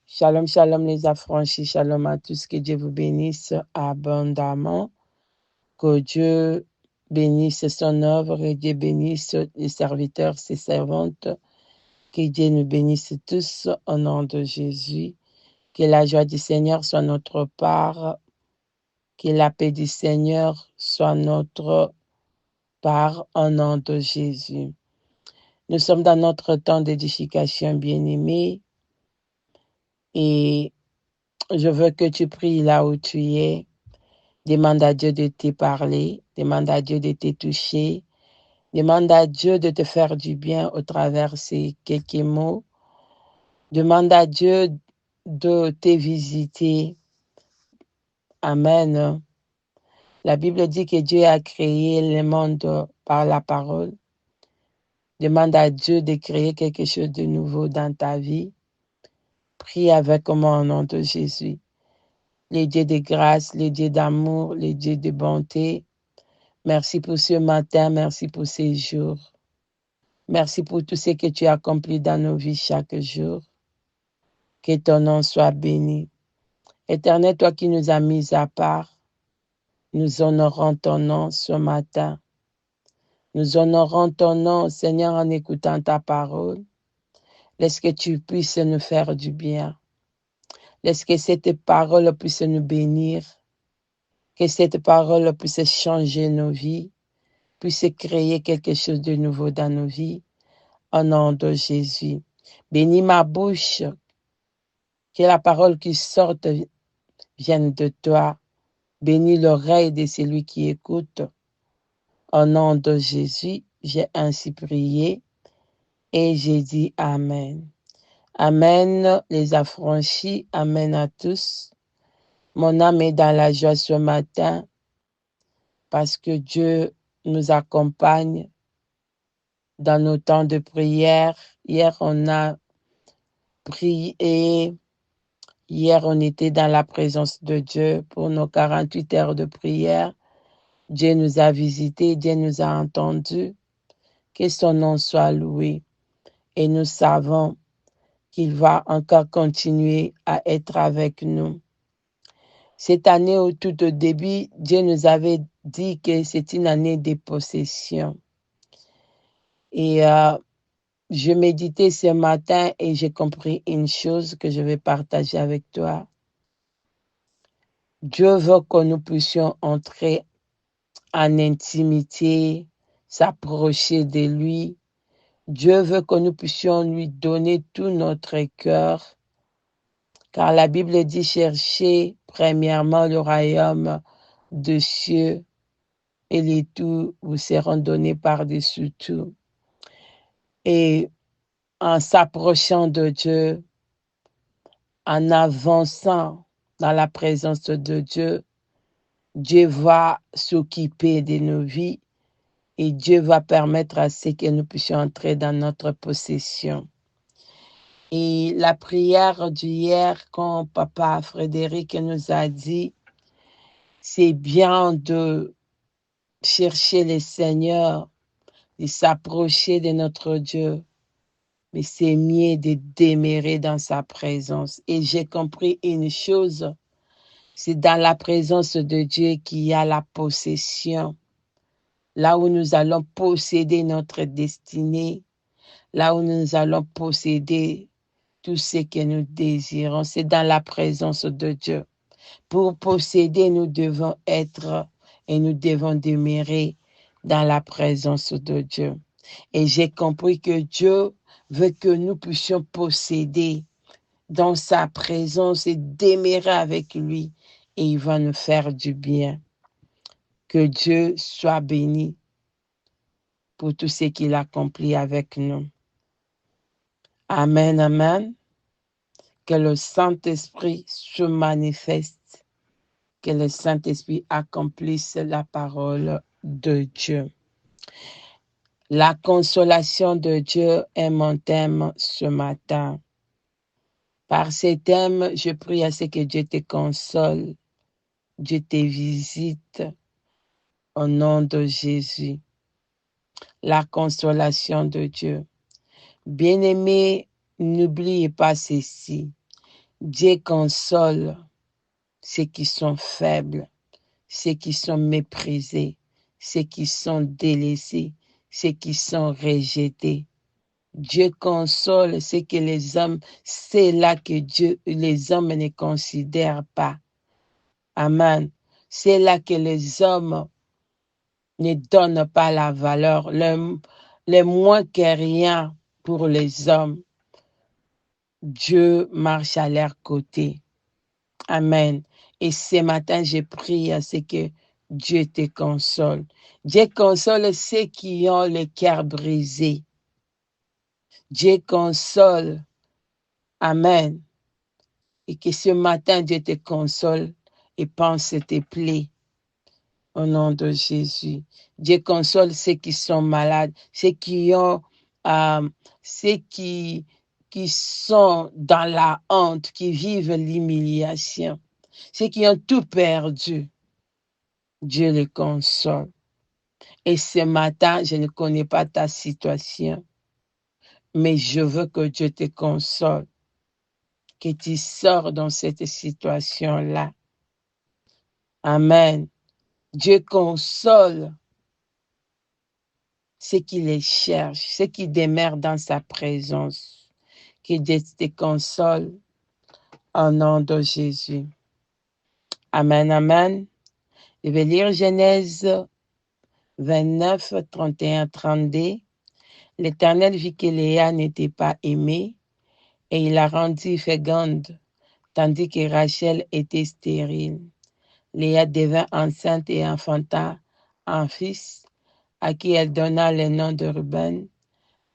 Shalom, shalom les affranchis, shalom à tous, que Dieu vous bénisse abondamment, que Dieu bénisse son œuvre et Dieu bénisse les serviteurs, ses servantes, que Dieu nous bénisse tous au nom de Jésus, que la joie du Seigneur soit notre part, que la paix du Seigneur soit notre part au nom de Jésus. Nous sommes dans notre temps d'édification bien-aimée et je veux que tu pries là où tu es. Demande à Dieu de te parler, demande à Dieu de te toucher, demande à Dieu de te faire du bien au travers de ces quelques mots. Demande à Dieu de te visiter. Amen. La Bible dit que Dieu a créé le monde par la parole. Demande à Dieu de créer quelque chose de nouveau dans ta vie. Prie avec moi au nom de Jésus. Les dieux de grâce, les dieux d'amour, les dieux de bonté. Merci pour ce matin, merci pour ces jours. Merci pour tout ce que tu as accompli dans nos vies chaque jour. Que ton nom soit béni. Éternel, toi qui nous as mis à part, nous honorons ton nom ce matin. Nous honorons ton nom, Seigneur, en écoutant ta parole. Laisse que tu puisses nous faire du bien. Laisse que cette parole puisse nous bénir. Que cette parole puisse changer nos vies, puisse créer quelque chose de nouveau dans nos vies. Au nom de Jésus. Bénis ma bouche, que la parole qui sorte vienne de toi. Bénis l'oreille de celui qui écoute. Au nom de Jésus, j'ai ainsi prié et j'ai dit Amen. Amen, les affranchis. Amen à tous. Mon âme est dans la joie ce matin parce que Dieu nous accompagne dans nos temps de prière. Hier, on a prié. Hier, on était dans la présence de Dieu pour nos 48 heures de prière. Dieu nous a visités, Dieu nous a entendus. Que son nom soit loué. Et nous savons qu'il va encore continuer à être avec nous. Cette année, au tout au début, Dieu nous avait dit que c'est une année de possession. Et je méditais ce matin et j'ai compris une chose que je vais partager avec toi. Dieu veut que nous puissions entrer en intimité, s'approcher de lui. Dieu veut que nous puissions lui donner tout notre cœur, car la Bible dit chercher premièrement le royaume des cieux et les tout vous seront donnés par-dessus tout. Et en s'approchant de Dieu, en avançant dans la présence de Dieu, Dieu va s'occuper de nos vies et Dieu va permettre à ce que nous puissions entrer dans notre possession. Et la prière d'hier, quand Papa Frédéric nous a dit, c'est bien de chercher le Seigneur, de s'approcher de notre Dieu, mais c'est mieux de demeurer dans sa présence. Et j'ai compris une chose, c'est dans la présence de Dieu qu'il y a la possession, là où nous allons posséder notre destinée, là où nous allons posséder tout ce que nous désirons, c'est dans la présence de Dieu. Pour posséder, nous devons être et nous devons demeurer dans la présence de Dieu. Et j'ai compris que Dieu veut que nous puissions posséder dans sa présence et demeurer avec lui. Et il va nous faire du bien. Que Dieu soit béni pour tout ce qu'il accomplit avec nous. Amen, amen. Que le Saint-Esprit se manifeste, que le Saint-Esprit accomplisse la parole de Dieu. La consolation de Dieu est mon thème ce matin. Par ce thème, je prie à ce que Dieu te console, Dieu te visite au nom de Jésus. La consolation de Dieu. Bien-aimés, n'oubliez pas ceci. Dieu console ceux qui sont faibles, ceux qui sont méprisés, ceux qui sont délaissés, ceux qui sont rejetés. Dieu console ce que les hommes, c'est là que les hommes ne considèrent pas. Amen. C'est là que les hommes ne donnent pas la valeur, le moins que rien pour les hommes. Dieu marche à leur côté. Amen. Et ce matin, je prie à ce que Dieu te console. Dieu console ceux qui ont le cœur brisé. Dieu console. Amen. Et que ce matin, Dieu te console et pense tes plaies. Au nom de Jésus. Dieu console ceux qui sont malades, ceux qui ont, ceux qui sont dans la honte, qui vivent l'humiliation, ceux qui ont tout perdu. Dieu les console. Et ce matin, je ne connais pas ta situation, mais je veux que Dieu te console, que tu sors dans cette situation-là. Amen. Dieu console ceux qui les cherchent, ceux qui demeurent dans sa présence. Que Dieu te console au nom de Jésus. Amen, amen. Je vais lire Genèse 29, 31, 32. L'Éternel vit que Léa n'était pas aimée et il la rendit féconde, tandis que Rachel était stérile. Léa devint enceinte et enfanta un fils à qui elle donna le nom de Ruben,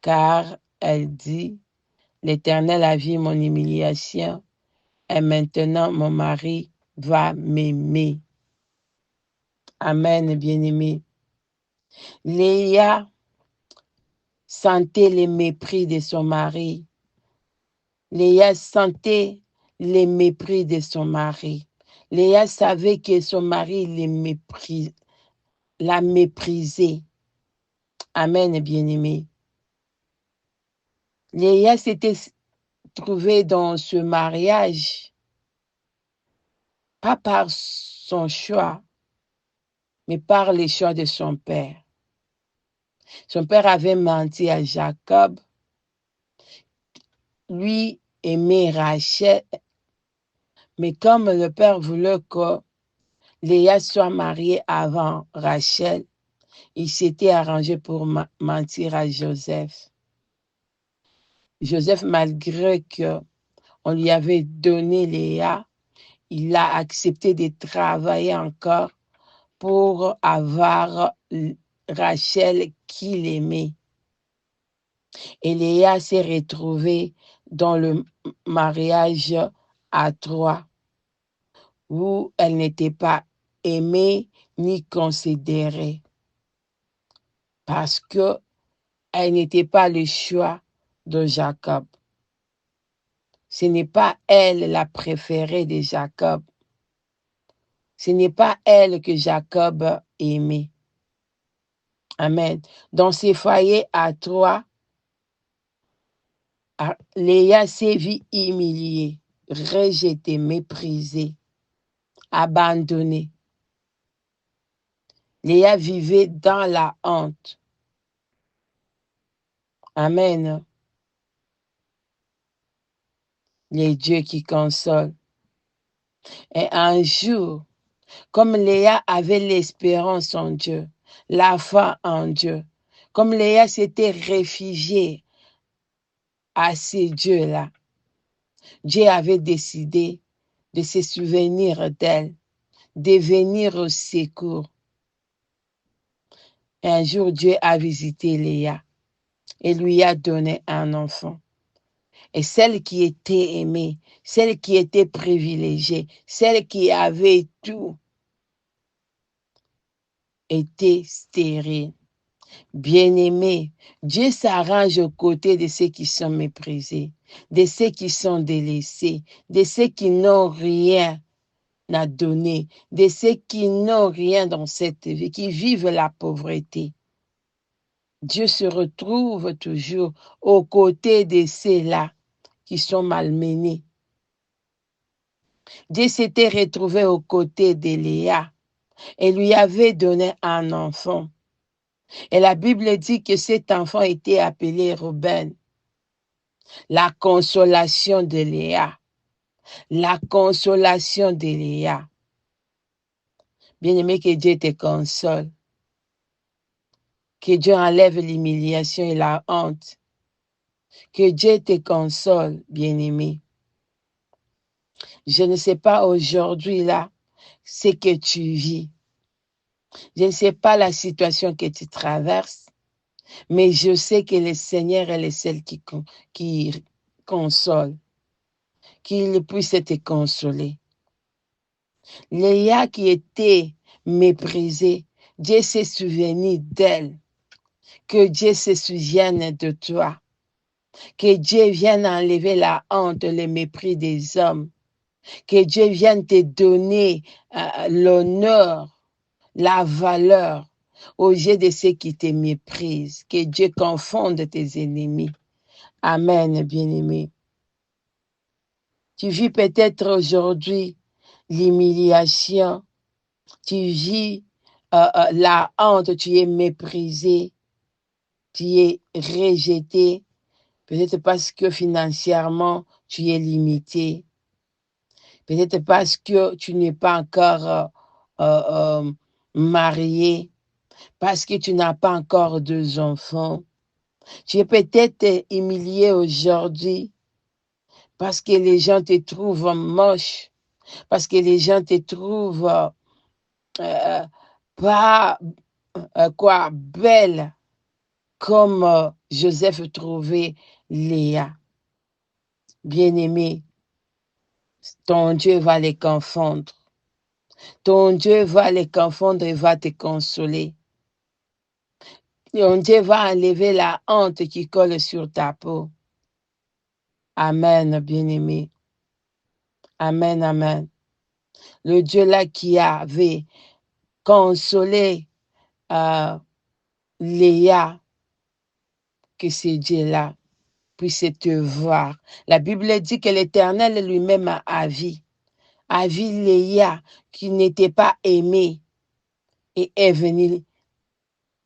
car elle dit, l'Éternel a vu mon humiliation et maintenant mon mari va m'aimer. Amen, bien-aimé. Léa sentait le mépris de son mari. Léa sentait le mépris de son mari. Léa savait que son mari l'a méprisé. Amen, bien-aimé. Léa s'était trouvée dans ce mariage, pas par son choix, mais par les choix de son père. Son père avait menti à Jacob. Lui aimait Rachel, mais comme le père voulait que Léa soit mariée avant Rachel, il s'était arrangé pour mentir à Joseph. Joseph, malgré qu'on lui avait donné Léa, il a accepté de travailler encore pour avoir Rachel qu'il aimait. Et Léa s'est retrouvée dans le mariage à trois, où elle n'était pas aimée ni considérée, parce qu'elle n'était pas le choix de Jacob. Ce n'est pas elle la préférée de Jacob. Ce n'est pas elle que Jacob aimait. Amen. Dans ces foyers à trois, Léa s'est vue humiliée, rejetée, méprisée, abandonnée. Léa vivait dans la honte. Amen. Les dieux qui consolent. Et un jour, comme Léa avait l'espérance en Dieu, la foi en Dieu, comme Léa s'était réfugiée à ces dieux-là, Dieu avait décidé de se souvenir d'elle, de venir au secours. Et un jour, Dieu a visité Léa et lui a donné un enfant. Et celle qui était aimée, celle qui était privilégiée, celle qui avait tout, était stérile. Bien-aimé, Dieu s'arrange aux côtés de ceux qui sont méprisés, de ceux qui sont délaissés, de ceux qui n'ont rien à donner, de ceux qui n'ont rien dans cette vie, qui vivent la pauvreté. Dieu se retrouve toujours aux côtés de ceux-là qui sont malmenés. Dieu s'était retrouvé aux côtés de Léa et lui avait donné un enfant. Et la Bible dit que cet enfant était appelé Ruben, la consolation de Léa. La consolation de Léa. Bien-aimé, que Dieu te console. Que Dieu enlève l'humiliation et la honte. Que Dieu te console, bien-aimé. Je ne sais pas aujourd'hui là ce que tu vis. Je ne sais pas la situation que tu traverses, mais je sais que le Seigneur est le seul qui console, qu'il puisse te consoler. Léa qui était méprisée, Dieu s'est souvenu d'elle. Que Dieu se souvienne de toi. Que Dieu vienne enlever la honte, le mépris des hommes. Que Dieu vienne te donner l'honneur, la valeur aux yeux de ceux qui te méprisent. Que Dieu confonde tes ennemis. Amen, bien-aimé. Tu vis peut-être aujourd'hui l'humiliation. Tu vis la honte, tu es méprisé, tu es rejeté. Peut-être parce que financièrement, tu es limité. Peut-être parce que tu n'es pas encore marié. Parce que tu n'as pas encore deux enfants. Tu es peut-être humilié aujourd'hui parce que les gens te trouvent moche. Parce que les gens te trouvent pas belle comme Joseph trouvait Léa. Bien-aimé, ton Dieu va les confondre. Ton Dieu va les confondre et va te consoler. Ton Dieu va enlever la honte qui colle sur ta peau. Amen, bien-aimé. Amen, amen. Le Dieu là qui avait consolé Léa, que ce Dieu-là puisse te voir. La Bible dit que l'Éternel lui-même a vu Léa qui n'était pas aimée et est venu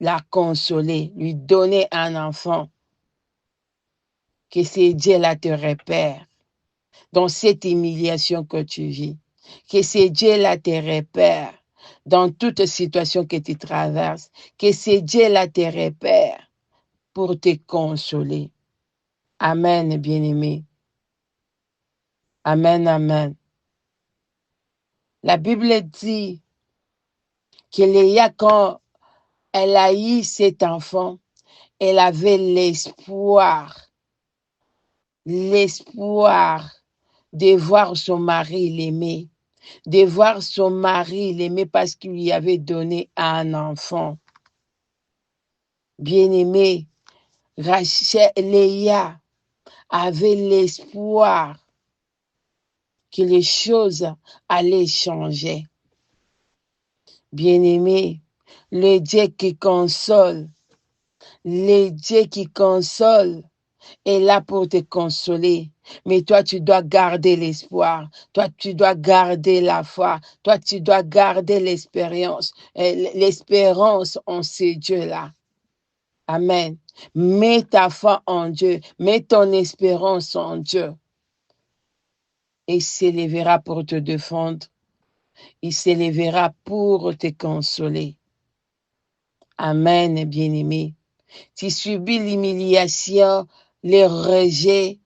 la consoler, lui donner un enfant. Que ce Dieu-là te repère dans cette humiliation que tu vis. Que ce Dieu-là te repère dans toute situation que tu traverses. Que ce Dieu-là te repère pour te consoler. Amen, bien-aimé. Amen, amen. La Bible dit que Léa, quand elle a eu cet enfant, elle avait l'espoir de voir son mari l'aimer, de voir son mari l'aimer parce qu'il lui avait donné un enfant. Bien-aimé, Léa avait l'espoir que les choses allaient changer. Bien-aimé, le Dieu qui console, le Dieu qui console est là pour te consoler. Mais toi, tu dois garder l'espoir. Toi, tu dois garder la foi. Toi, tu dois garder l'espérance en ces dieux-là. Amen. Mets ta foi en Dieu. Mets ton espérance en Dieu. Et il s'élèvera pour te défendre. Il s'élèvera pour te consoler. Amen, bien-aimé. Tu subis l'humiliation, le rejet,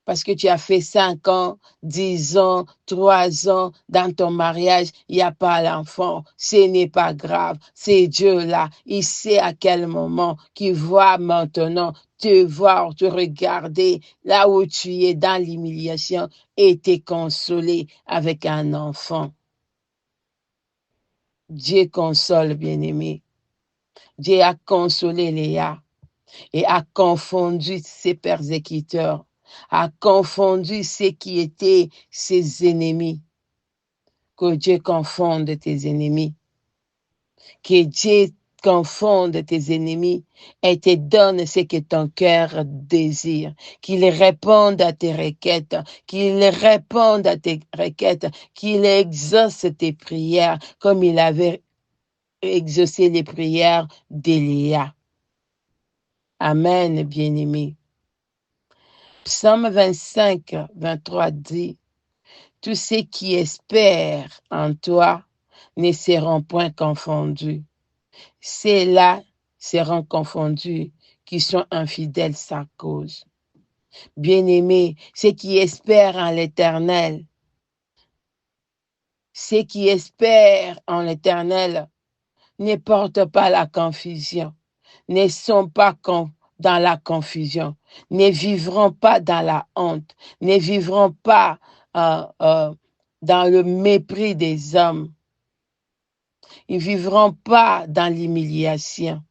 parce que tu as fait 5 ans, 10 ans, 3 ans dans ton mariage, il n'y a pas l'enfant. Ce n'est pas grave. C'est Dieu là. Il sait à quel moment qu'il voit maintenant te voir, te regarder là où tu es dans l'humiliation et te consoler avec un enfant. Dieu console, bien-aimé. Dieu a consolé Léa et a confondu ses persécuteurs, a confondu ceux qui étaient ses ennemis. Que Dieu confonde tes ennemis. Que Dieu confondent tes ennemis et te donnent ce que ton cœur désire. Qu'ils répondent à tes requêtes, qu'ils répondent à tes requêtes, qu'ils exaucent tes prières comme il avait exaucé les prières d'Élia. Amen, bien-aimé. Psaume 25, 23 dit, « Tous ceux qui espèrent en toi ne seront point confondus. Ceux-là seront confondus qui sont infidèles sans cause. » Bien-aimés, ceux qui espèrent en l'Éternel, ceux qui espèrent en l'Éternel ne portent pas la confusion, ne sont pas dans la confusion, ne vivront pas dans la honte, ne vivront pas dans le mépris des hommes. Ils ne vivront pas dans l'humiliation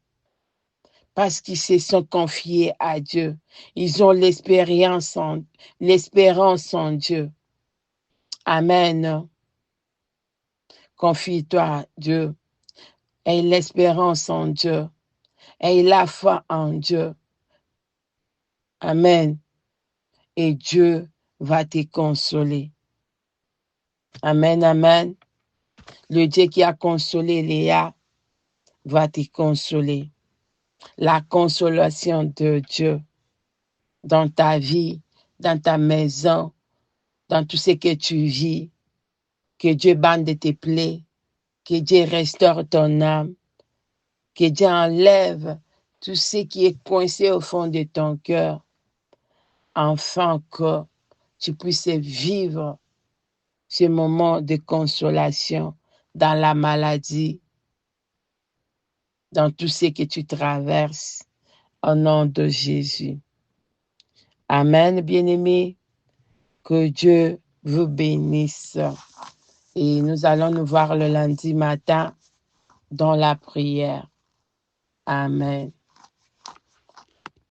parce qu'ils se sont confiés à Dieu. Ils ont l'espérance en Dieu. Amen. Confie-toi à Dieu. Aie l'espérance en Dieu. Aie la foi en Dieu. Amen. Et Dieu va te consoler. Amen, amen. Le Dieu qui a consolé Léa va te consoler. La consolation de Dieu dans ta vie, dans ta maison, dans tout ce que tu vis. Que Dieu bande tes plaies. Que Dieu restaure ton âme. Que Dieu enlève tout ce qui est coincé au fond de ton cœur. Afin que tu puisses vivre ce moment de consolation dans la maladie, dans tout ce que tu traverses, au nom de Jésus. Amen, bien-aimés. Que Dieu vous bénisse. Et nous allons nous voir le lundi matin dans la prière. Amen.